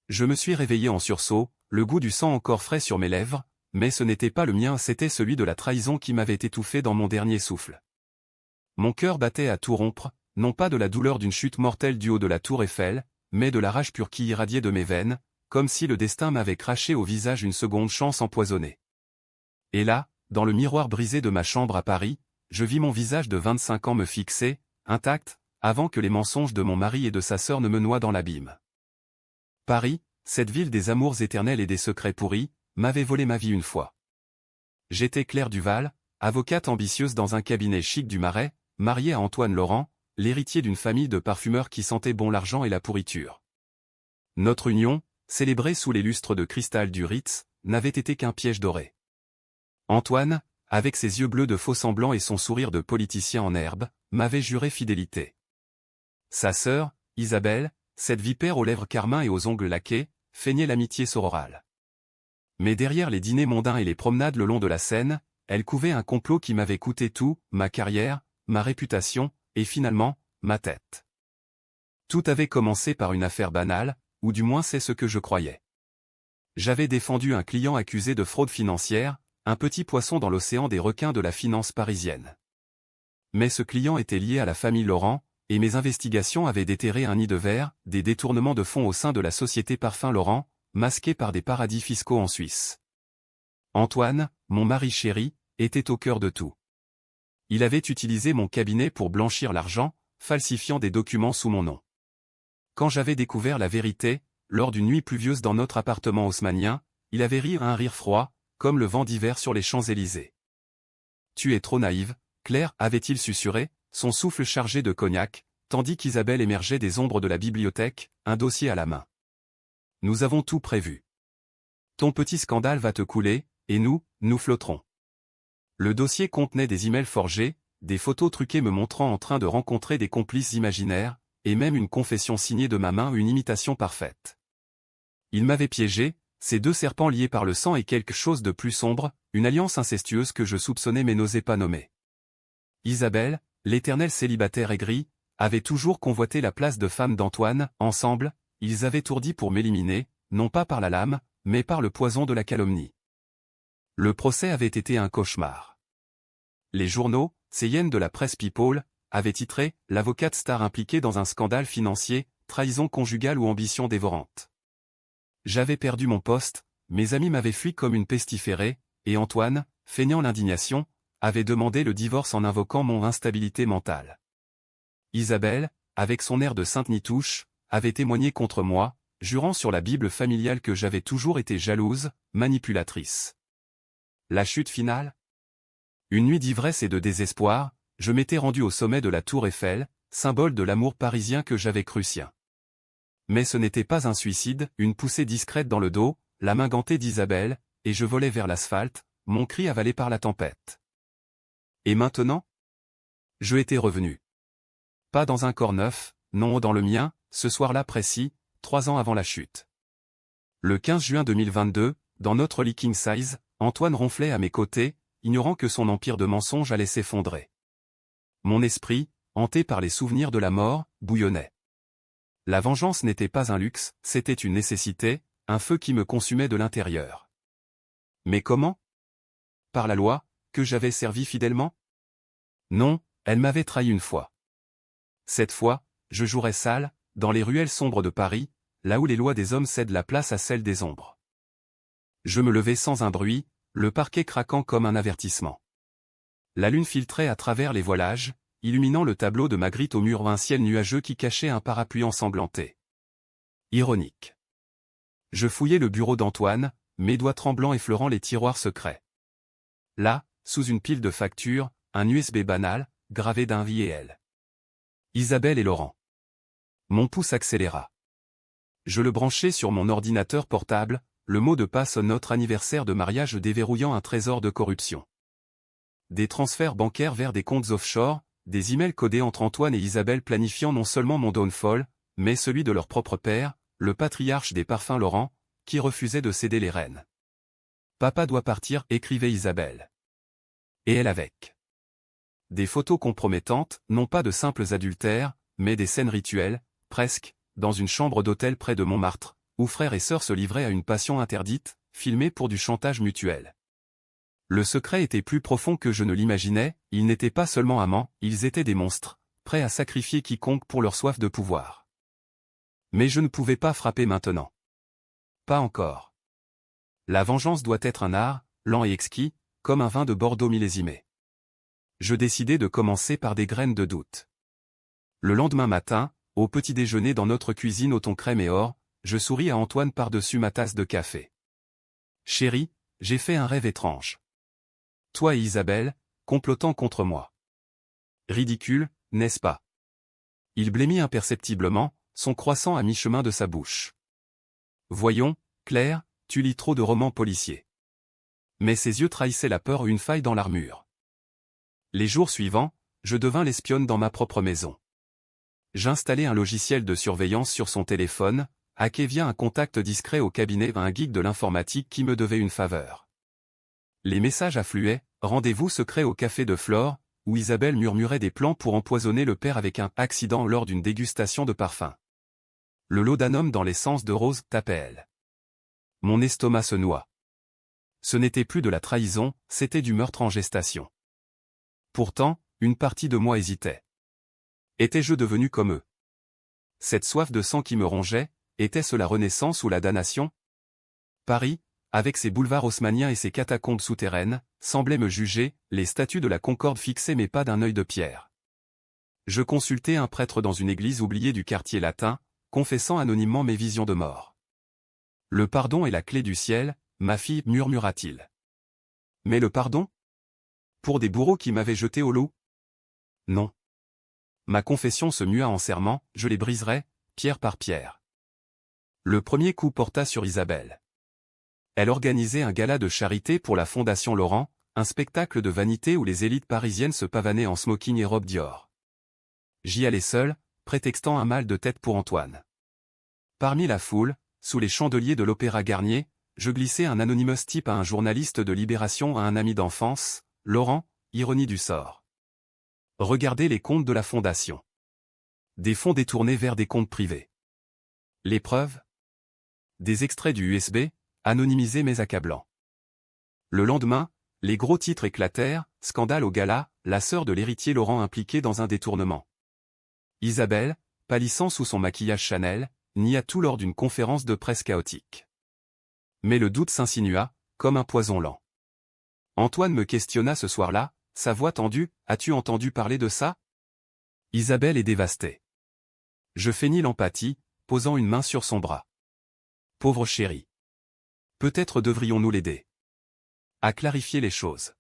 Je me suis réveillé en sursaut, le goût du sang encore frais sur mes lèvres, mais ce n'était pas le mien, c'était celui de la trahison qui m'avait étouffé dans mon dernier souffle. Mon cœur battait à tout rompre, non pas de la douleur d'une chute mortelle du haut de la tour Eiffel, mais de la rage pure qui irradiait de mes veines, comme si le destin m'avait craché au visage une seconde chance empoisonnée. Et là, dans le miroir brisé de ma chambre à Paris, je vis mon visage de 25 ans me fixer, intact, avant que les mensonges de mon mari et de sa sœur ne me noient dans l'abîme. Paris, cette ville des amours éternels et des secrets pourris, m'avait volé ma vie une fois. J'étais Claire Duval, avocate ambitieuse dans un cabinet chic du Marais, mariée à Antoine Laurent, l'héritier d'une famille de parfumeurs qui sentaient bon l'argent et la pourriture. Notre union, célébrée sous les lustres de cristal du Ritz, n'avait été qu'un piège doré. Antoine, avec ses yeux bleus de faux semblant et son sourire de politicien en herbe, m'avait juré fidélité. Sa sœur, Isabelle, cette vipère aux lèvres carmin et aux ongles laqués, feignait l'amitié sororale. Mais derrière les dîners mondains et les promenades le long de la Seine, elle couvait un complot qui m'avait coûté tout, ma carrière, ma réputation, et finalement, ma tête. Tout avait commencé par une affaire banale, ou du moins c'est ce que je croyais. J'avais défendu un client accusé de fraude financière, un petit poisson dans l'océan des requins de la finance parisienne. Mais ce client était lié à la famille Laurent, et mes investigations avaient déterré un nid de verre, des détournements de fonds au sein de la société Parfum Laurent, masqués par des paradis fiscaux en Suisse. Antoine, mon mari chéri, était au cœur de tout. Il avait utilisé mon cabinet pour blanchir l'argent, falsifiant des documents sous mon nom. Quand j'avais découvert la vérité, lors d'une nuit pluvieuse dans notre appartement haussmannien, il avait ri un rire froid, comme le vent d'hiver sur les Champs-Élysées. « Tu es trop naïve, Claire » avait-il susurré, son souffle chargé de cognac, tandis qu'Isabelle émergeait des ombres de la bibliothèque, un dossier à la main. « Nous avons tout prévu. Ton petit scandale va te couler, et nous flotterons. » Le dossier contenait des emails forgés, des photos truquées me montrant en train de rencontrer des complices imaginaires, et même une confession signée de ma main, une imitation parfaite. Il m'avait piégé, ces deux serpents liés par le sang et quelque chose de plus sombre, une alliance incestueuse que je soupçonnais mais n'osais pas nommer. Isabelle, l'éternelle célibataire aigrie, avait toujours convoité la place de femme d'Antoine. Ensemble, ils avaient ourdi pour m'éliminer, non pas par la lame, mais par le poison de la calomnie. Le procès avait été un cauchemar. Les journaux, ces hyènes de la presse people, avaient titré « L'avocate star impliquée dans un scandale financier, trahison conjugale ou ambition dévorante ». J'avais perdu mon poste, mes amis m'avaient fui comme une pestiférée, et Antoine, feignant l'indignation, avait demandé le divorce en invoquant mon instabilité mentale. Isabelle, avec son air de sainte Nitouche, avait témoigné contre moi, jurant sur la Bible familiale que j'avais toujours été jalouse, manipulatrice. La chute finale? Une nuit d'ivresse et de désespoir, je m'étais rendu au sommet de la tour Eiffel, symbole de l'amour parisien que j'avais cru sien. Mais ce n'était pas un suicide, une poussée discrète dans le dos, la main gantée d'Isabelle, et je volais vers l'asphalte, mon cri avalé par la tempête. Et maintenant? Je étais revenu. Pas dans un corps neuf, non dans le mien, ce soir-là précis, 3 ans avant la chute. Le 15 juin 2022, dans notre lit king size, Antoine ronflait à mes côtés, ignorant que son empire de mensonges allait s'effondrer. Mon esprit, hanté par les souvenirs de la mort, bouillonnait. La vengeance n'était pas un luxe, c'était une nécessité, un feu qui me consumait de l'intérieur. Mais comment? Par la loi, que j'avais servi fidèlement? Non, elle m'avait trahi une fois. Cette fois, je jouerais sale, dans les ruelles sombres de Paris, là où les lois des hommes cèdent la place à celles des ombres. Je me levai sans un bruit, le parquet craquant comme un avertissement. La lune filtrait à travers les voilages, illuminant le tableau de Magritte au mur un ciel nuageux qui cachait un parapluie ensanglanté. Ironique. Je fouillai le bureau d'Antoine, mes doigts tremblants effleurant les tiroirs secrets. Là, sous une pile de factures, un USB banal, gravé d'un V et L. Isabelle et Laurent. Mon pouce accéléra. Je le branchai sur mon ordinateur portable, le mot de passe notre anniversaire de mariage déverrouillant un trésor de corruption. Des transferts bancaires vers des comptes offshore, des emails codés entre Antoine et Isabelle planifiant non seulement mon downfall, mais celui de leur propre père, le patriarche des parfums Laurent, qui refusait de céder les rênes. Papa doit partir, écrivait Isabelle. Et elle avec. Des photos compromettantes, non pas de simples adultères, mais des scènes rituelles, presque, dans une chambre d'hôtel près de Montmartre, où frères et sœurs se livraient à une passion interdite, filmée pour du chantage mutuel. Le secret était plus profond que je ne l'imaginais, ils n'étaient pas seulement amants, ils étaient des monstres, prêts à sacrifier quiconque pour leur soif de pouvoir. Mais je ne pouvais pas frapper maintenant. Pas encore. La vengeance doit être un art, lent et exquis, comme un vin de Bordeaux millésimé. Je décidai de commencer par des graines de doute. Le lendemain matin, au petit déjeuner dans notre cuisine au thon crème et or, je souris à Antoine par-dessus ma tasse de café. Chérie, j'ai fait un rêve étrange. Toi et Isabelle, complotant contre moi. Ridicule, n'est-ce pas? Il blêmit imperceptiblement, son croissant à mi-chemin de sa bouche. Voyons, Claire, tu lis trop de romans policiers. Mais ses yeux trahissaient la peur, une faille dans l'armure. Les jours suivants, je devins l'espionne dans ma propre maison. J'installai un logiciel de surveillance sur son téléphone, hacké via un contact discret au cabinet un geek de l'informatique qui me devait une faveur. Les messages affluaient, rendez-vous secret au café de Flore, où Isabelle murmurait des plans pour empoisonner le père avec un accident lors d'une dégustation de parfum. Le laudanum dans l'essence de rose, tapait elle. Mon estomac se noie. Ce n'était plus de la trahison, c'était du meurtre en gestation. Pourtant, une partie de moi hésitait. Étais-je devenu comme eux? Cette soif de sang qui me rongeait, était-ce la Renaissance ou la damnation? Paris, avec ses boulevards haussmanniens et ses catacombes souterraines, semblait me juger, les statues de la Concorde fixaient mes pas d'un œil de pierre. Je consultai un prêtre dans une église oubliée du quartier latin, confessant anonymement mes visions de mort. Le pardon est la clé du ciel, ma fille, murmura-t-il. Mais le pardon? Pour des bourreaux qui m'avaient jeté au loup? Non. Ma confession se mua en serment, je les briserai, pierre par pierre. Le premier coup porta sur Isabelle. Elle organisait un gala de charité pour la Fondation Laurent, un spectacle de vanité où les élites parisiennes se pavanaient en smoking et robe Dior. J'y allais seul, prétextant un mal de tête pour Antoine. Parmi la foule, sous les chandeliers de l'Opéra Garnier, je glissai un anonymous type à un journaliste de Libération à un ami d'enfance, Laurent, ironie du sort. Regardez les comptes de la Fondation. Des fonds détournés vers des comptes privés. Les preuves? Des extraits du USB, anonymisés mais accablants. Le lendemain, les gros titres éclatèrent, scandale au gala, la sœur de l'héritier Laurent impliquée dans un détournement. Isabelle, pâlissant sous son maquillage Chanel, nia tout lors d'une conférence de presse chaotique. Mais le doute s'insinua, comme un poison lent. Antoine me questionna ce soir-là, sa voix tendue, « As-tu entendu parler de ça ?» Isabelle est dévastée. Je feignis l'empathie, posant une main sur son bras. Pauvre chérie. Peut-être devrions-nous l'aider à clarifier les choses.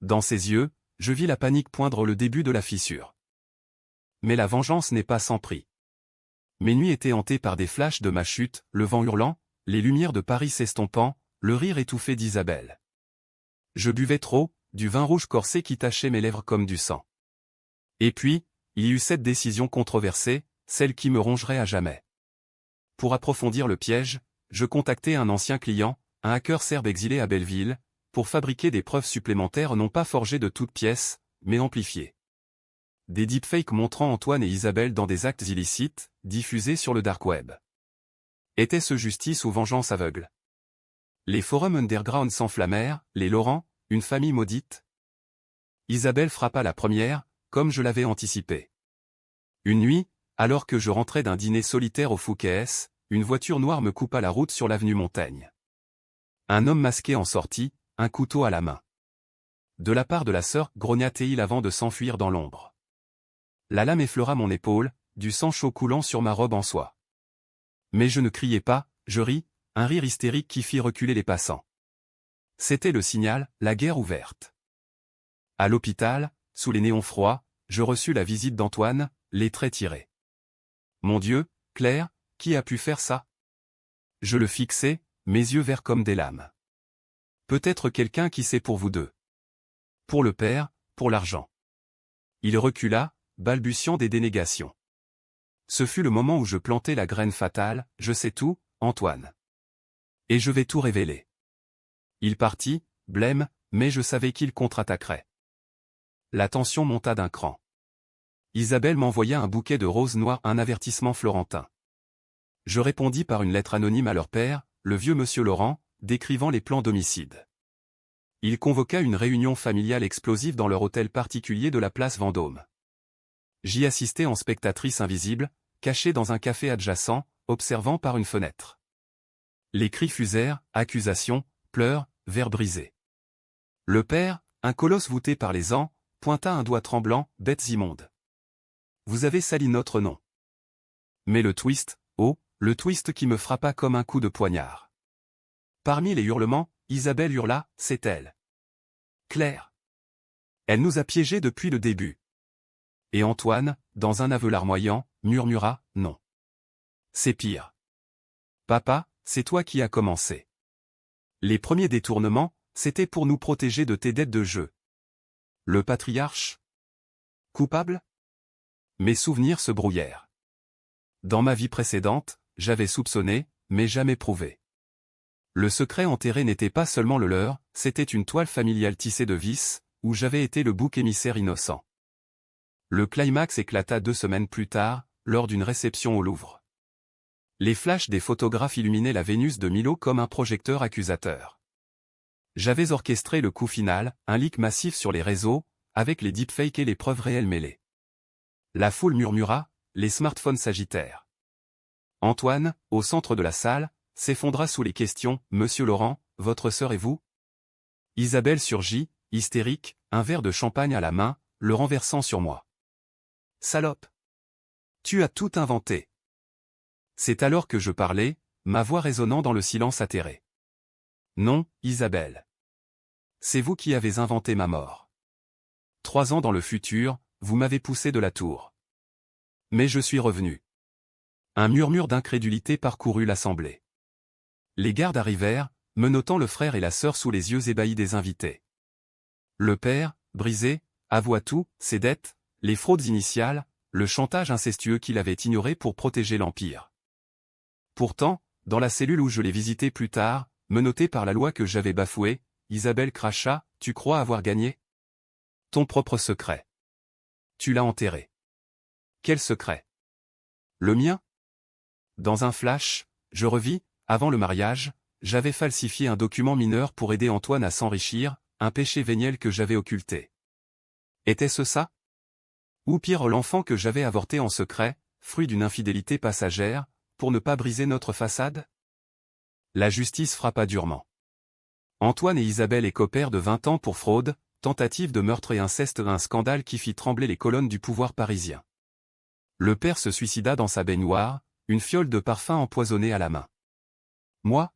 Dans ses yeux, je vis la panique poindre le début de la fissure. Mais la vengeance n'est pas sans prix. Mes nuits étaient hantées par des flashs de ma chute, le vent hurlant, les lumières de Paris s'estompant, le rire étouffé d'Isabelle. Je buvais trop, du vin rouge corsé qui tachait mes lèvres comme du sang. Et puis, il y eut cette décision controversée, celle qui me rongerait à jamais. Pour approfondir le piège, je contactai un ancien client, un hacker serbe exilé à Belleville, pour fabriquer des preuves supplémentaires non pas forgées de toutes pièces, mais amplifiées. Des deepfakes montrant Antoine et Isabelle dans des actes illicites, diffusés sur le dark web. Était-ce justice ou vengeance aveugle? Les forums underground s'enflammèrent, les Laurent, une famille maudite. Isabelle frappa la première, comme je l'avais anticipé. Une nuit, alors que je rentrais d'un dîner solitaire au Fouquet's, une voiture noire me coupa la route sur l'avenue Montaigne. Un homme masqué en sortit, un couteau à la main. De la part de la sœur, grogna-t-il avant de s'enfuir dans l'ombre. La lame effleura mon épaule, du sang chaud coulant sur ma robe en soie. Mais je ne criai pas, je ris, un rire hystérique qui fit reculer les passants. C'était le signal, la guerre ouverte. À l'hôpital, sous les néons froids, je reçus la visite d'Antoine, les traits tirés. Mon Dieu, Claire, qui a pu faire ça? Je le fixai, mes yeux verts comme des lames. Peut-être quelqu'un qui sait pour vous deux. Pour le père, pour l'argent. Il recula, balbutiant des dénégations. Ce fut le moment où je plantai la graine fatale, je sais tout, Antoine. Et je vais tout révéler. Il partit, blême, mais je savais qu'il contre-attaquerait. La tension monta d'un cran. Isabelle m'envoya un bouquet de roses noires, un avertissement florentin. Je répondis par une lettre anonyme à leur père, le vieux monsieur Laurent, décrivant les plans d'homicide. Il convoqua une réunion familiale explosive dans leur hôtel particulier de la place Vendôme. J'y assistais en spectatrice invisible, cachée dans un café adjacent, observant par une fenêtre. Les cris fusèrent, accusations, pleurs, verres brisés. Le père, un colosse voûté par les ans, pointa un doigt tremblant, bêtes immondes. Vous avez sali notre nom. Mais le twist, oh, le twist qui me frappa comme un coup de poignard. Parmi les hurlements, Isabelle hurla, c'est elle. Claire. Elle nous a piégés depuis le début. Et Antoine, dans un aveu larmoyant, murmura, non. C'est pire. Papa, c'est toi qui as commencé. Les premiers détournements, c'était pour nous protéger de tes dettes de jeu. Le patriarche? Coupable? Mes souvenirs se brouillèrent. Dans ma vie précédente, j'avais soupçonné, mais jamais prouvé. Le secret enterré n'était pas seulement le leur, c'était une toile familiale tissée de vices, où j'avais été le bouc émissaire innocent. Le climax éclata 2 semaines plus tard, lors d'une réception au Louvre. Les flashs des photographes illuminaient la Vénus de Milo comme un projecteur accusateur. J'avais orchestré le coup final, un leak massif sur les réseaux, avec les deepfakes et les preuves réelles mêlées. La foule murmura, les smartphones s'agitèrent. Antoine, au centre de la salle, s'effondra sous les questions, « Monsieur Laurent, votre sœur et vous ?» Isabelle surgit, hystérique, un verre de champagne à la main, le renversant sur moi. « Salope! Tu as tout inventé !» C'est alors que je parlais, ma voix résonnant dans le silence atterré. « Non, Isabelle. C'est vous qui avez inventé ma mort. 3 ans dans le futur, vous m'avez poussé de la tour. Mais je suis revenu. » Un murmure d'incrédulité parcourut l'assemblée. Les gardes arrivèrent, menottant le frère et la sœur sous les yeux ébahis des invités. Le père, brisé, avoua tout, ses dettes, les fraudes initiales, le chantage incestueux qu'il avait ignoré pour protéger l'Empire. Pourtant, dans la cellule où je l'ai visité plus tard, menottée par la loi que j'avais bafouée, Isabelle cracha, « Tu crois avoir gagné? Ton propre secret. Tu l'as enterré. » Quel secret? Le mien? Dans un flash, je revis, avant le mariage, j'avais falsifié un document mineur pour aider Antoine à s'enrichir, un péché véniel que j'avais occulté. Était-ce ça? Ou pire l'enfant que j'avais avorté en secret, fruit d'une infidélité passagère, pour ne pas briser notre façade? La justice frappa durement. Antoine et Isabelle écopèrent de 20 ans pour fraude, tentative de meurtre et inceste, un scandale qui fit trembler les colonnes du pouvoir parisien. Le père se suicida dans sa baignoire, une fiole de parfum empoisonnée à la main. Moi?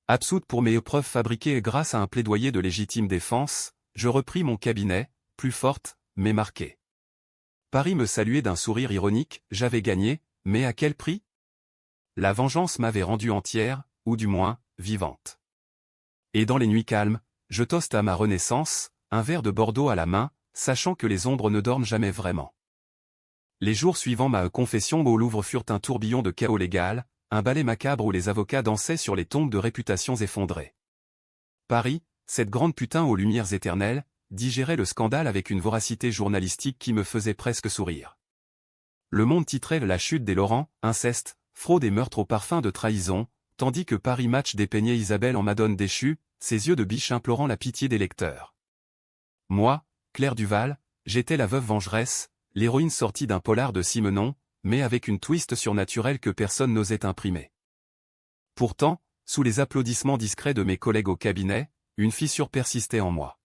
Absoute pour mes preuves fabriquées grâce à un plaidoyer de légitime défense, je repris mon cabinet, plus forte, mais marquée. Paris me saluait d'un sourire ironique, j'avais gagné, mais à quel prix? La vengeance m'avait rendue entière, ou du moins, vivante. Et dans les nuits calmes, je toste à ma renaissance, un verre de Bordeaux à la main, sachant que les ombres ne dorment jamais vraiment. Les jours suivant ma confession au Louvre furent un tourbillon de chaos légal, un ballet macabre où les avocats dansaient sur les tombes de réputations effondrées. Paris, cette grande putain aux lumières éternelles, digérait le scandale avec une voracité journalistique qui me faisait presque sourire. Le Monde titrait la chute des Laurent, inceste, fraude et meurtre au parfum de trahison, tandis que Paris Match dépeignait Isabelle en madone déchue, ses yeux de biche implorant la pitié des lecteurs. Moi, Claire Duval, j'étais la veuve vengeresse, l'héroïne sortie d'un polar de Simenon, mais avec une twist surnaturelle que personne n'osait imprimer. Pourtant, sous les applaudissements discrets de mes collègues au cabinet, une fissure persistait en moi.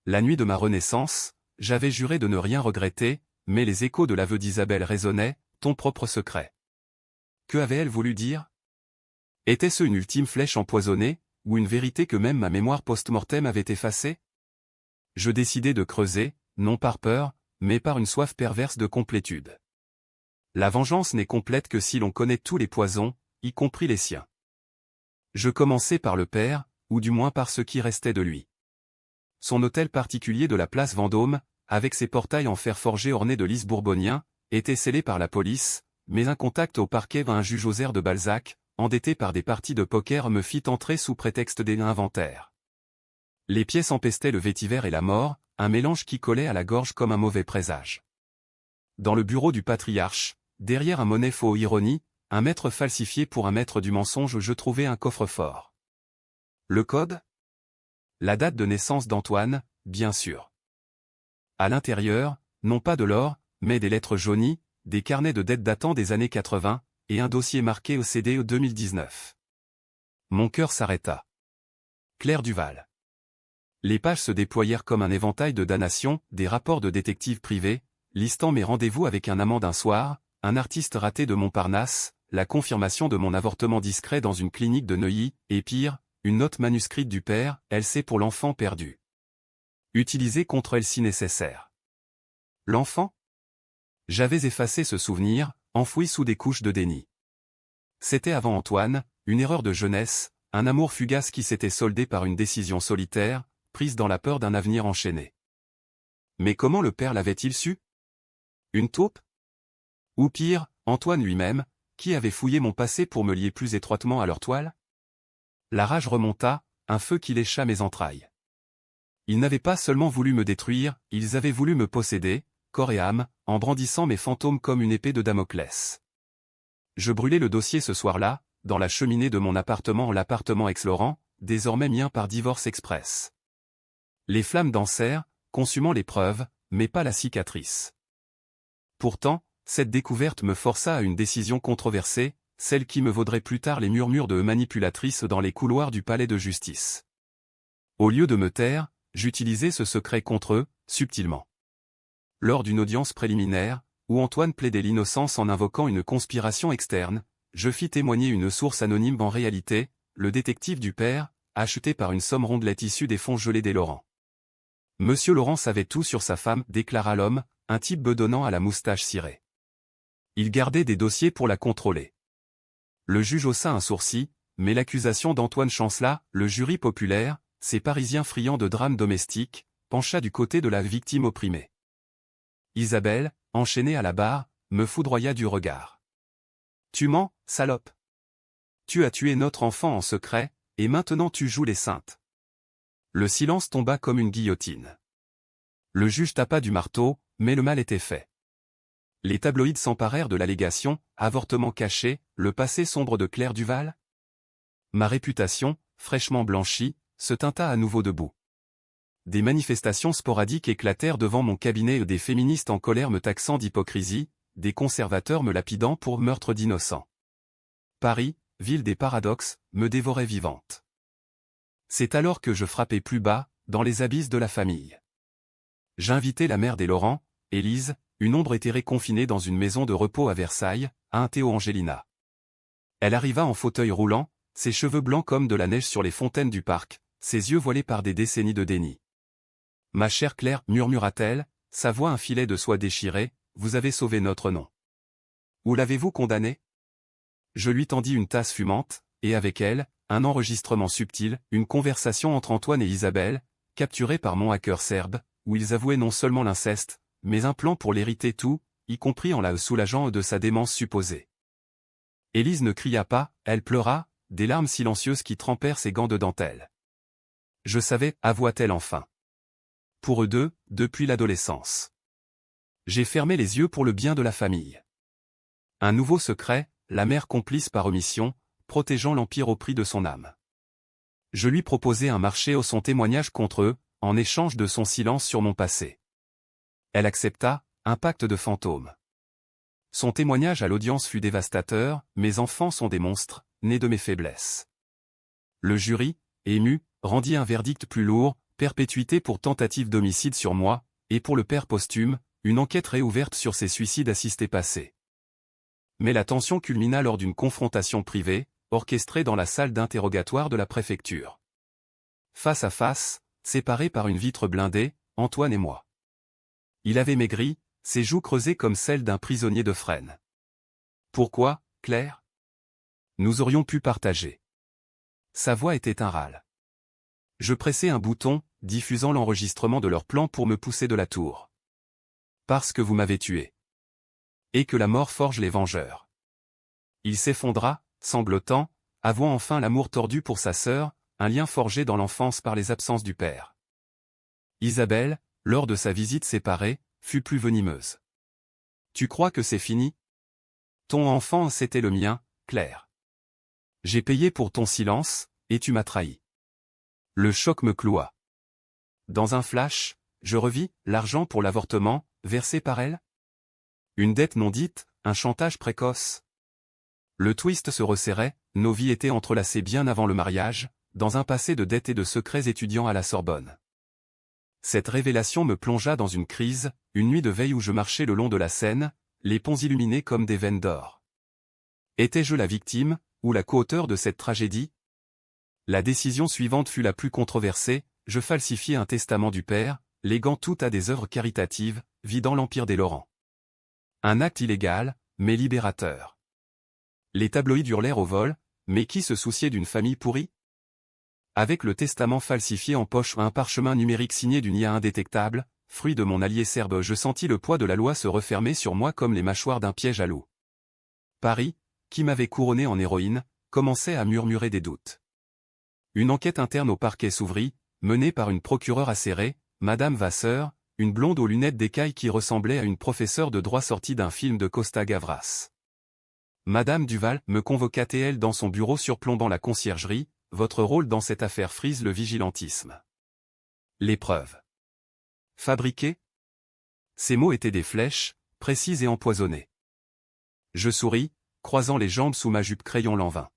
La nuit de ma renaissance, j'avais juré de ne rien regretter, mais les échos de l'aveu d'Isabelle résonnaient, ton propre secret. Que avait-elle voulu dire? Était-ce une ultime flèche empoisonnée, ou une vérité que même ma mémoire post-mortem avait effacée? Je décidai de creuser, non par peur, mais par une soif perverse de complétude. La vengeance n'est complète que si l'on connaît tous les poisons, y compris les siens. Je commençai par le père, ou du moins par ce qui restait de lui. Son hôtel particulier de la place Vendôme, avec ses portails en fer forgé ornés de lys bourboniens, était scellé par la police, mais un contact au parquet vint un juge aux airs de Balzac, endetté par des parties de poker me fit entrer sous prétexte d'inventaire. Les pièces empestaient le vétiver et la mort, un mélange qui collait à la gorge comme un mauvais présage. Dans le bureau du patriarche, derrière un monnaie faux ironie, un mètre falsifié pour un mètre du mensonge. Je trouvais un coffre-fort. Le code? La date de naissance d'Antoine, bien sûr. À l'intérieur, non pas de l'or, mais des lettres jaunies, des carnets de dettes datant des années 80, et un dossier marqué OCDE 2019. Mon cœur s'arrêta. Claire Duval. Les pages se déployèrent comme un éventail de damnations, des rapports de détectives privés, listant mes rendez-vous avec un amant d'un soir, un artiste raté de Montparnasse, la confirmation de mon avortement discret dans une clinique de Neuilly, et pire, une note manuscrite du père, LC pour l'enfant perdu. Utilisée contre elle si nécessaire. L'enfant? J'avais effacé ce souvenir, enfoui sous des couches de déni. C'était avant Antoine, une erreur de jeunesse, un amour fugace qui s'était soldé par une décision solitaire, prise dans la peur d'un avenir enchaîné. Mais comment le père l'avait-il su? Une taupe? Ou pire, Antoine lui-même, qui avait fouillé mon passé pour me lier plus étroitement à leur toile? La rage remonta, un feu qui lécha mes entrailles. Ils n'avaient pas seulement voulu me détruire, ils avaient voulu me posséder, corps et âme, en brandissant mes fantômes comme une épée de Damoclès. Je brûlais le dossier ce soir-là, dans la cheminée de mon appartement, l'appartement ex-Laurent, désormais mien par divorce express. Les flammes dansèrent, consumant les preuves, mais pas la cicatrice. Pourtant, cette découverte me força à une décision controversée, celle qui me vaudrait plus tard les murmures de manipulatrices dans les couloirs du palais de justice. Au lieu de me taire, j'utilisais ce secret contre eux, subtilement. Lors d'une audience préliminaire, où Antoine plaidait l'innocence en invoquant une conspiration externe, je fis témoigner une source anonyme. En réalité, le détective du père, acheté par une somme rondelette issue des fonds gelés des Laurent. Monsieur Laurent savait tout sur sa femme, déclara l'homme, un type bedonnant à la moustache cirée. Il gardait des dossiers pour la contrôler. Le juge haussa un sourcil, mais l'accusation d'Antoine chancela, le jury populaire, ces Parisiens friands de drames domestiques, pencha du côté de la victime opprimée. Isabelle, enchaînée à la barre, me foudroya du regard. « Tu mens, salope. Tu as tué notre enfant en secret, et maintenant tu joues les saintes. » Le silence tomba comme une guillotine. Le juge tapa du marteau, mais le mal était fait. Les tabloïds s'emparèrent de l'allégation, avortement caché, le passé sombre de Claire Duval. Ma réputation, fraîchement blanchie, se tinta à nouveau debout. Des manifestations sporadiques éclatèrent devant mon cabinet, des féministes en colère me taxant d'hypocrisie, des conservateurs me lapidant pour meurtre d'innocents. Paris, ville des paradoxes, me dévorait vivante. C'est alors que je frappais plus bas, dans les abysses de la famille. J'invitai la mère des Laurent, Élise, une ombre éthérée confinée dans une maison de repos à Versailles, à un Théo Angelina. Elle arriva en fauteuil roulant, ses cheveux blancs comme de la neige sur les fontaines du parc, ses yeux voilés par des décennies de déni. « Ma chère Claire, murmura-t-elle, sa voix un filet de soie déchirée, vous avez sauvé notre nom. Où l'avez-vous condamné ?» Je lui tendis une tasse fumante, et avec elle, un enregistrement subtil, une conversation entre Antoine et Isabelle, capturée par mon hacker serbe, où ils avouaient non seulement l'inceste, mais un plan pour l'hériter tout, y compris en la soulageant de sa démence supposée. Élise ne cria pas, elle pleura, des larmes silencieuses qui trempèrent ses gants de dentelle. Je savais, avoua-t-elle enfin. Pour eux deux, depuis l'adolescence. J'ai fermé les yeux pour le bien de la famille. Un nouveau secret, la mère complice par omission, protégeant l'empire au prix de son âme. Je lui proposai un marché au son témoignage contre eux, en échange de son silence sur mon passé. Elle accepta, un pacte de fantôme. Son témoignage à l'audience fut dévastateur, mes enfants sont des monstres, nés de mes faiblesses. Le jury, ému, rendit un verdict plus lourd, perpétuité pour tentative d'homicide sur moi, et pour le père posthume, une enquête réouverte sur ses suicides assistés passés. Mais la tension culmina lors d'une confrontation privée, orchestrée dans la salle d'interrogatoire de la préfecture. Face à face, séparés par une vitre blindée, Antoine et moi. Il avait maigri, ses joues creusées comme celles d'un prisonnier de Fresnes. Pourquoi, Claire? Nous aurions pu partager. Sa voix était un râle. Je pressai un bouton, diffusant l'enregistrement de leur plan pour me pousser de la tour. Parce que vous m'avez tué. Et que la mort forge les vengeurs. Il s'effondra, sanglotant, avouant enfin l'amour tordu pour sa sœur, un lien forgé dans l'enfance par les absences du père. Isabelle, lors de sa visite séparée, fut plus venimeuse. Tu crois que c'est fini? Ton enfant c'était le mien, Claire. J'ai payé pour ton silence, et tu m'as trahi. Le choc me cloua. Dans un flash, je revis l'argent pour l'avortement, versé par elle. Une dette non dite, un chantage précoce. Le twist se resserrait, nos vies étaient entrelacées bien avant le mariage, dans un passé de dettes et de secrets étudiants à la Sorbonne. Cette révélation me plongea dans une crise, une nuit de veille où je marchais le long de la Seine, les ponts illuminés comme des veines d'or. Étais-je la victime, ou la co-auteur de cette tragédie? La décision suivante fut la plus controversée, je falsifiai un testament du père, léguant tout à des œuvres caritatives, vidant l'empire des Laurent. Un acte illégal, mais libérateur. Les tabloïds hurlèrent au vol, mais qui se souciait d'une famille pourrie? Avec le testament falsifié en poche un parchemin numérique signé d'une IA indétectable, fruit de mon allié serbe, je sentis le poids de la loi se refermer sur moi comme les mâchoires d'un piège à loup. Paris, qui m'avait couronné en héroïne, commençait à murmurer des doutes. Une enquête interne au parquet s'ouvrit, menée par une procureure acérée, Madame Vasseur, une blonde aux lunettes d'écaille qui ressemblait à une professeure de droit sortie d'un film de Costa Gavras. Madame Duval me convoqua t-elle dans son bureau surplombant la conciergerie, votre rôle dans cette affaire frise le vigilantisme. Les preuves. Fabriquées? Ces mots étaient des flèches, précises et empoisonnées. Je souris, croisant les jambes sous ma jupe crayon lanvin.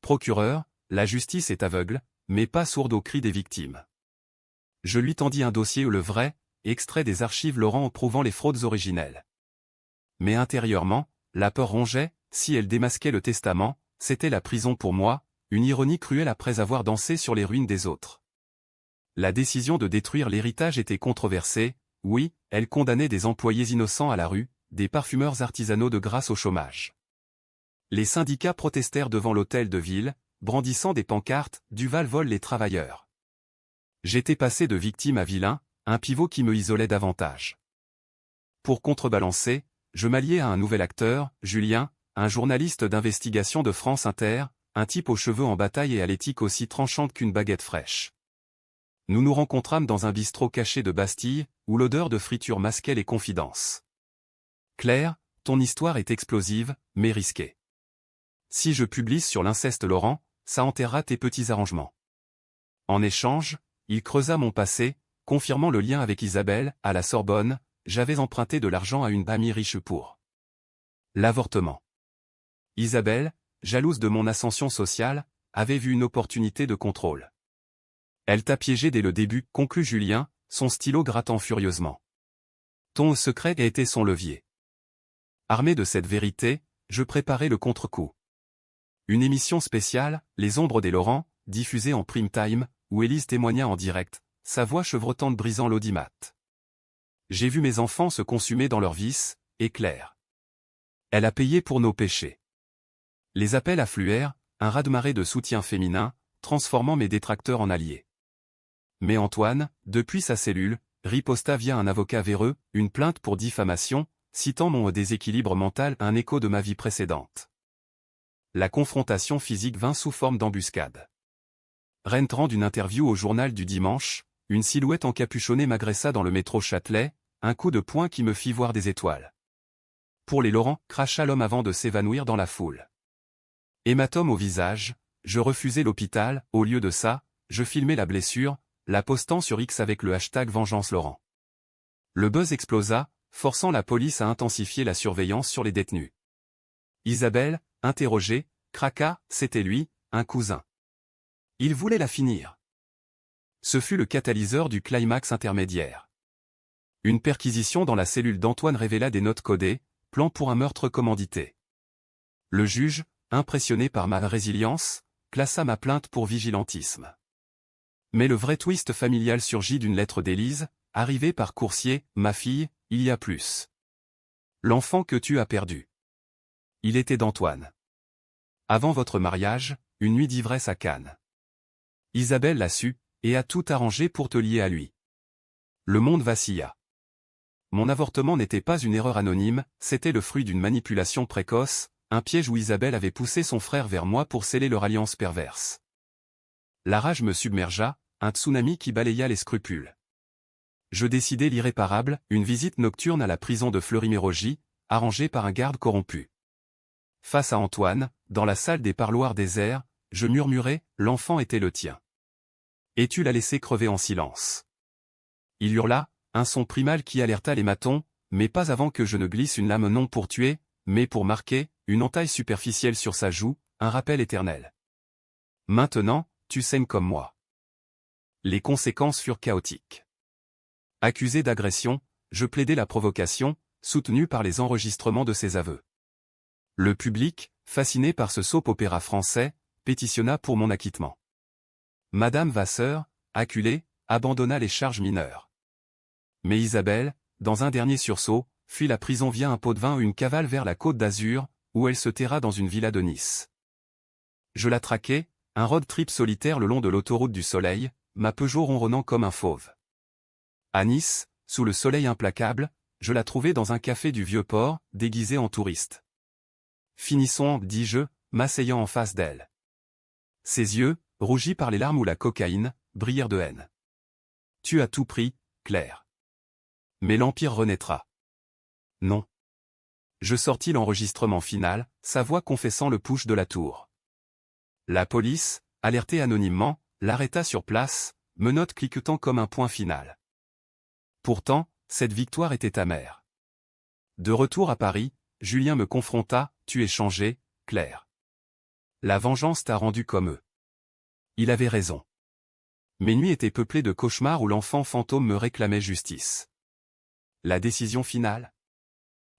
Procureur, la justice est aveugle, mais pas sourde aux cris des victimes. Je lui tendis un dossier le vrai, extrait des archives Laurent prouvant les fraudes originelles. Mais intérieurement, la peur rongeait, si elle démasquait le testament, c'était la prison pour moi, une ironie cruelle après avoir dansé sur les ruines des autres. La décision de détruire l'héritage était controversée, oui, elle condamnait des employés innocents à la rue, des parfumeurs artisanaux de grâce au chômage. Les syndicats protestèrent devant l'hôtel de ville, brandissant des pancartes, Duval vole les travailleurs. J'étais passé de victime à vilain, un pivot qui me isolait davantage. Pour contrebalancer, je m'alliai à un nouvel acteur, Julien, un journaliste d'investigation de France Inter, un type aux cheveux en bataille et à l'éthique aussi tranchante qu'une baguette fraîche. Nous nous rencontrâmes dans un bistrot caché de Bastille, où l'odeur de friture masquait les confidences. Claire, ton histoire est explosive, mais risquée. Si je publie sur l'inceste Laurent, ça enterrera tes petits arrangements. En échange, il creusa mon passé, confirmant le lien avec Isabelle, à la Sorbonne, j'avais emprunté de l'argent à une amie riche pour l'avortement. Isabelle, jalouse de mon ascension sociale, avait vu une opportunité de contrôle. Elle t'a piégé dès le début, conclut Julien, son stylo grattant furieusement. Ton secret était son levier. Armé de cette vérité, je préparais le contre-coup. Une émission spéciale, Les Ombres des Laurent, diffusée en prime time, où Élise témoigna en direct, sa voix chevrotante brisant l'audimat. J'ai vu mes enfants se consumer dans leurs vices, et Claire. Elle a payé pour nos péchés. Les appels affluèrent, un raz-de-marée de soutien féminin, transformant mes détracteurs en alliés. Mais Antoine, depuis sa cellule, riposta via un avocat véreux, une plainte pour diffamation, citant mon déséquilibre mental, un écho de ma vie précédente. La confrontation physique vint sous forme d'embuscade. Rentrant d'une interview au journal du dimanche, une silhouette encapuchonnée m'agressa dans le métro Châtelet, un coup de poing qui me fit voir des étoiles. Pour les Laurent, cracha l'homme avant de s'évanouir dans la foule. Hématome au visage, je refusai l'hôpital, au lieu de ça, je filmai la blessure, la postant sur X avec le hashtag Vengeance Laurent. Le buzz explosa, forçant la police à intensifier la surveillance sur les détenus. Isabelle, interrogée, craqua, c'était lui, un cousin. Il voulait la finir. Ce fut le catalyseur du climax intermédiaire. Une perquisition dans la cellule d'Antoine révéla des notes codées, plan pour un meurtre commandité. Le juge, impressionné par ma résilience, classa ma plainte pour vigilantisme. Mais le vrai twist familial surgit d'une lettre d'Élise, arrivée par coursier, ma fille, il y a plus. L'enfant que tu as perdu. Il était d'Antoine. Avant votre mariage, une nuit d'ivresse à Cannes. Isabelle l'a su, et a tout arrangé pour te lier à lui. Le monde vacilla. Mon avortement n'était pas une erreur anonyme, c'était le fruit d'une manipulation précoce, un piège où Isabelle avait poussé son frère vers moi pour sceller leur alliance perverse. La rage me submergea, un tsunami qui balaya les scrupules. Je décidai l'irréparable, une visite nocturne à la prison de Fleury-Mérogis, arrangée par un garde corrompu. face à Antoine, dans la salle des parloirs déserts, je murmurai, l'enfant était le tien. Et tu l'as laissé crever en silence. Il hurla, un son primal qui alerta les matons, mais pas avant que je ne glisse une lame non pour tuer, mais pour marquer, une entaille superficielle sur sa joue, un rappel éternel. Maintenant, tu saignes comme moi. Les conséquences furent chaotiques. Accusé d'agression, je plaidai la provocation, soutenu par les enregistrements de ses aveux. Le public, fasciné par ce soap-opéra français, pétitionna pour mon acquittement. Madame Vasseur, acculée, abandonna les charges mineures. Mais Isabelle, dans un dernier sursaut, fuit la prison via un pot de vin ou une cavale vers la Côte d'Azur, où elle se terra dans une villa de Nice. Je la traquai, un road trip solitaire le long de l'autoroute du soleil, ma Peugeot ronronnant comme un fauve. À Nice, sous le soleil implacable, je la trouvai dans un café du Vieux-Port, déguisée en touriste. Finissons, dis-je, m'asseyant en face d'elle. Ses yeux, rougis par les larmes ou la cocaïne, brillèrent de haine. Tu as tout pris, Claire. Mais l'Empire renaîtra. Non. Je sortis l'enregistrement final, sa voix confessant le push de la tour. La police, alertée anonymement, l'arrêta sur place, menottes cliquetant comme un point final. Pourtant, cette victoire était amère. De retour à Paris, Julien me confronta, tu es changée, Claire. La vengeance t'a rendu comme eux. Il avait raison. Mes nuits étaient peuplées de cauchemars où l'enfant fantôme me réclamait justice. La décision finale?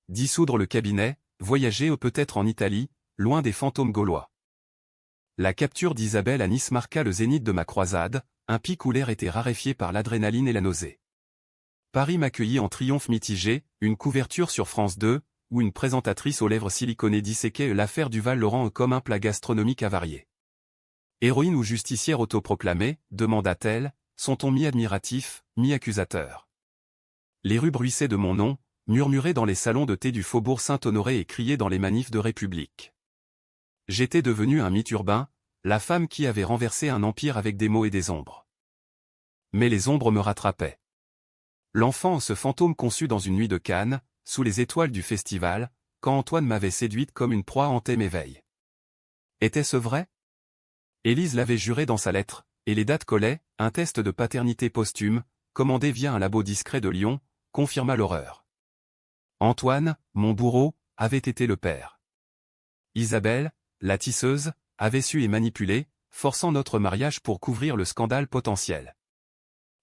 Dissoudre le cabinet, voyager ou peut-être en Italie, loin des fantômes gaulois. La capture d'Isabelle à Nice marqua le zénith de ma croisade, un pic où l'air était raréfié par l'adrénaline et la nausée. Paris m'accueillit en triomphe mitigé, une couverture sur France 2, où une présentatrice aux lèvres siliconées disséquait l'affaire Duval-Laurent comme un plat gastronomique avarié. Héroïne ou justicière autoproclamée, demanda-t-elle, sont-on mi-admiratif, mi-accusateur? Les rues bruissaient de mon nom, murmuraient dans les salons de thé du faubourg Saint-Honoré et criaient dans les manifs de République. J'étais devenu un mythe urbain, la femme qui avait renversé un empire avec des mots et des ombres. Mais les ombres me rattrapaient. L'enfant, ce fantôme conçu dans une nuit de Cannes, sous les étoiles du festival, quand Antoine m'avait séduite comme une proie hantait mes veilles. Était-ce vrai? Élise l'avait juré dans sa lettre, et les dates collaient, un test de paternité posthume, commandé via un labo discret de Lyon, confirma l'horreur. Antoine, mon bourreau, avait été le père. Isabelle, la tisseuse, avait su et manipulé, forçant notre mariage pour couvrir le scandale potentiel.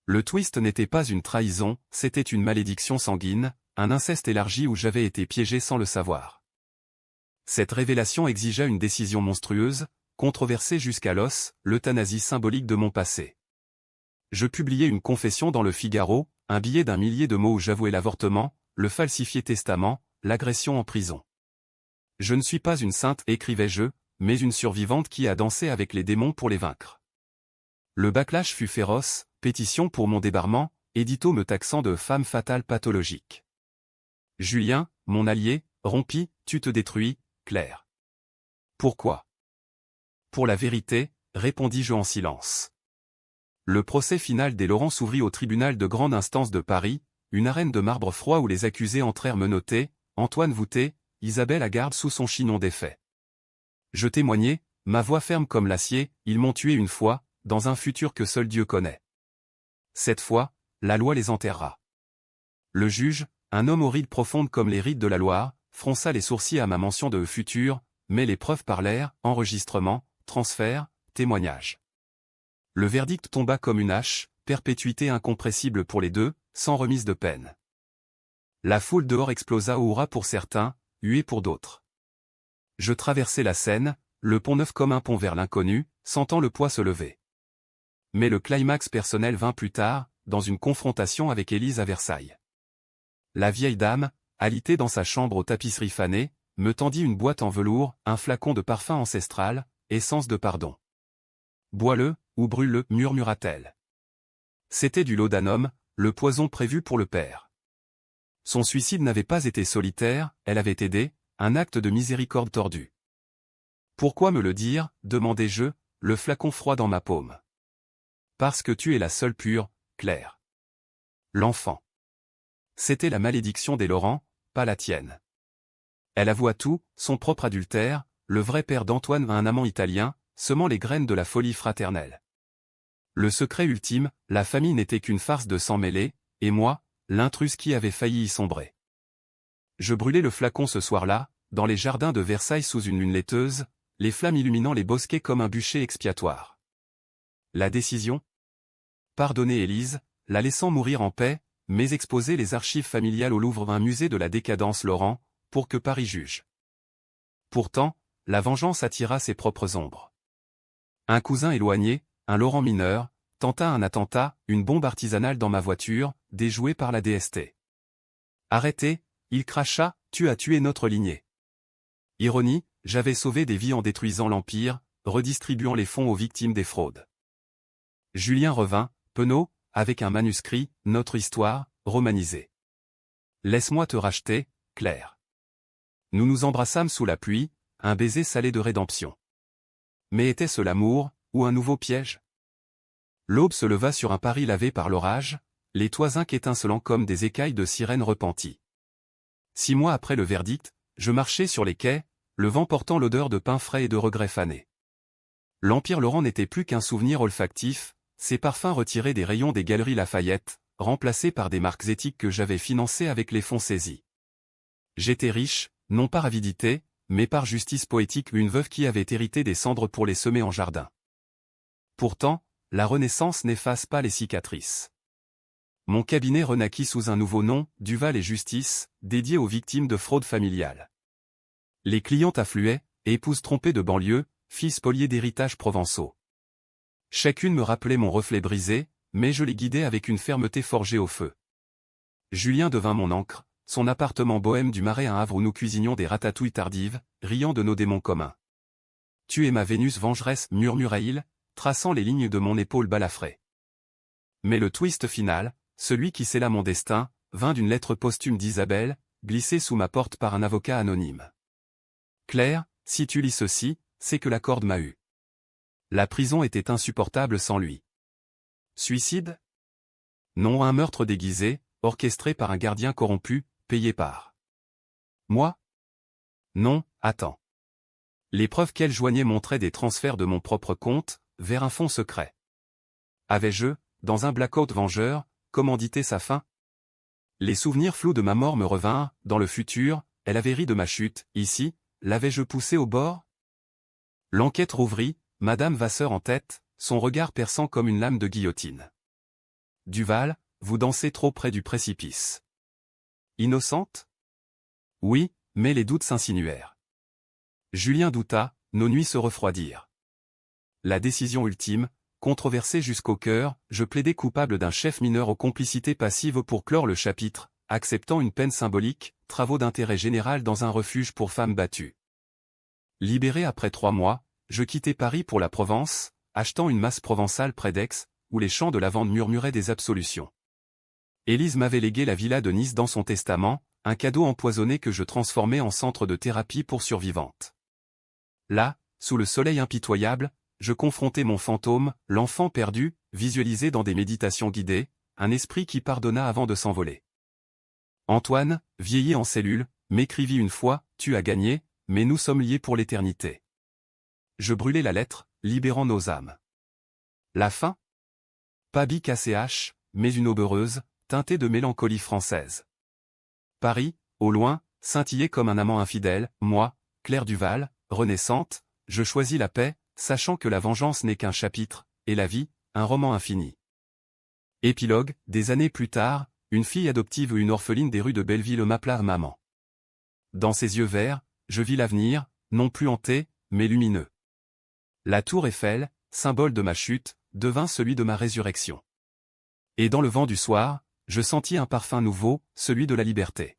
Le twist n'était pas une trahison, c'était une malédiction sanguine, un inceste élargi où j'avais été piégé sans le savoir. Cette révélation exigea une décision monstrueuse, controversée jusqu'à l'os, l'euthanasie symbolique de mon passé. Je publiai une confession dans le Figaro, un billet d'1 millier de mots où j'avouais l'avortement, le falsifié testament, l'agression en prison. Je ne suis pas une sainte, écrivais-je, mais une survivante qui a dansé avec les démons pour les vaincre. Le backlash fut féroce, pétition pour mon débarrement, édito me taxant de femme fatale pathologique. Julien, mon allié, rompit, tu te détruis, Claire. Pourquoi? Pour la vérité, répondis-je en silence. Le procès final des Laurent s'ouvrit au tribunal de grande instance de Paris, une arène de marbre froid où les accusés entrèrent menottés, Antoine voûté, Isabelle Lagarde sous son chignon défait. Je témoignai, ma voix ferme comme l'acier, ils m'ont tué une fois, dans un futur que seul Dieu connaît. Cette fois, la loi les enterrera. Le juge, un homme aux rides profondes comme les rides de la Loire, fronça les sourcils à ma mention de futur, mais les preuves parlèrent, enregistrement, transfert, témoignage. Le verdict tomba comme une hache, perpétuité incompressible pour les deux, sans remise de peine. La foule dehors explosa au hurrah pour certains, huée pour d'autres. Je traversai la Seine, le Pont-Neuf comme un pont vers l'inconnu, sentant le poids se lever. Mais le climax personnel vint plus tard, dans une confrontation avec Élise à Versailles. La vieille dame, alitée dans sa chambre aux tapisseries fanées, me tendit une boîte en velours, un flacon de parfum ancestral, essence de pardon. Bois-le, ou brûle-le, murmura-t-elle. C'était du laudanum, le poison prévu pour le père. Son suicide n'avait pas été solitaire, elle avait aidé, un acte de miséricorde tordu. Pourquoi me le dire, demandai-je, le flacon froid dans ma paume. Parce que tu es la seule pure, Claire. L'enfant. C'était la malédiction des Laurent, pas la tienne. Elle avoua tout, son propre adultère, le vrai père d'Antoine a un amant italien, semant les graines de la folie fraternelle. Le secret ultime, la famille n'était qu'une farce de sang mêlé, et moi, l'intrus qui avait failli y sombrer. Je brûlai le flacon ce soir-là, dans les jardins de Versailles sous une lune laiteuse, les flammes illuminant les bosquets comme un bûcher expiatoire. La décision? Pardonner Élise, la laissant mourir en paix, mais exposer les archives familiales au Louvre, un musée de la décadence Laurent, pour que Paris juge. Pourtant, la vengeance attira ses propres ombres. Un cousin éloigné, un Laurent mineur, tenta un attentat, une bombe artisanale dans ma voiture, déjouée par la DST. Arrêté, il cracha, tu as tué notre lignée. Ironie, j'avais sauvé des vies en détruisant l'Empire, redistribuant les fonds aux victimes des fraudes. Julien revint, penaud, avec un manuscrit, notre histoire, romanisée. Laisse-moi te racheter, Claire. Nous nous embrassâmes sous la pluie, un baiser salé de rédemption. Mais était-ce l'amour, ou un nouveau piège? L'aube se leva sur un Paris lavé par l'orage, les toits étincelants comme des écailles de sirènes repenties. 6 mois après le verdict, je marchais sur les quais, le vent portant l'odeur de pain frais et de regrets fanés. L'Empire Laurent n'était plus qu'un souvenir olfactif, ses parfums retirés des rayons des galeries Lafayette, remplacés par des marques éthiques que j'avais financées avec les fonds saisis. J'étais riche, non par avidité, mais par justice poétique, une veuve qui avait hérité des cendres pour les semer en jardin. Pourtant, la Renaissance n'efface pas les cicatrices. Mon cabinet renaquit sous un nouveau nom, Duval et Justice, dédié aux victimes de fraude familiale. Les clientes affluaient, épouses trompées de banlieue, filles spoliées d'héritages provençaux. Chacune me rappelait mon reflet brisé, mais je les guidais avec une fermeté forgée au feu. Julien devint mon ancre, son appartement bohème du Marais, un havre où nous cuisinions des ratatouilles tardives, riant de nos démons communs. Tu es ma Vénus vengeresse, murmura-t-il, traçant les lignes de mon épaule balafrée. Mais le twist final, celui qui scella mon destin, vint d'une lettre posthume d'Isabelle, glissée sous ma porte par un avocat anonyme. Claire, si tu lis ceci, c'est que la corde m'a eu. La prison était insupportable sans lui. Suicide? Non, un meurtre déguisé, orchestré par un gardien corrompu, payé par moi? Non, attends. Les preuves qu'elle joignait montraient des transferts de mon propre compte, vers un fonds secret. Avais-je, dans un blackout vengeur, commandité sa fin? Les souvenirs flous de ma mort me revinrent, dans le futur, elle avait ri de ma chute, ici, l'avais-je poussée au bord? L'enquête rouvrit, Madame Vasseur en tête, son regard perçant comme une lame de guillotine. Duval, vous dansez trop près du précipice. Innocente? Oui, mais les doutes s'insinuèrent. Julien douta, nos nuits se refroidirent. La décision ultime, controversée jusqu'au cœur, je plaidais coupable d'un chef mineur aux complicités passives pour clore le chapitre, acceptant une peine symbolique, travaux d'intérêt général dans un refuge pour femmes battues. Libéré après 3 mois, je quittai Paris pour la Provence, achetant une masse provençale près d'Aix, où les chants de lavande murmuraient des absolutions. Élise m'avait légué la villa de Nice dans son testament, un cadeau empoisonné que je transformais en centre de thérapie pour survivantes. Là, sous le soleil impitoyable, je confrontais mon fantôme, l'enfant perdu, visualisé dans des méditations guidées, un esprit qui pardonna avant de s'envoler. Antoine, vieilli en cellule, m'écrivit une fois, tu as gagné, mais nous sommes liés pour l'éternité. Je brûlai la lettre, libérant nos âmes. La fin? Pas bic ACH, mais une aube heureuse, teintée de mélancolie française. Paris, au loin, scintillait comme un amant infidèle, moi, Claire Duval, renaissante, je choisis la paix, sachant que la vengeance n'est qu'un chapitre, et la vie, un roman infini. Épilogue, des années plus tard, une fille adoptive ou une orpheline des rues de Belleville m'appela maman. Dans ses yeux verts, je vis l'avenir, non plus hanté, mais lumineux. La tour Eiffel, symbole de ma chute, devint celui de ma résurrection. Et dans le vent du soir, je sentis un parfum nouveau, celui de la liberté.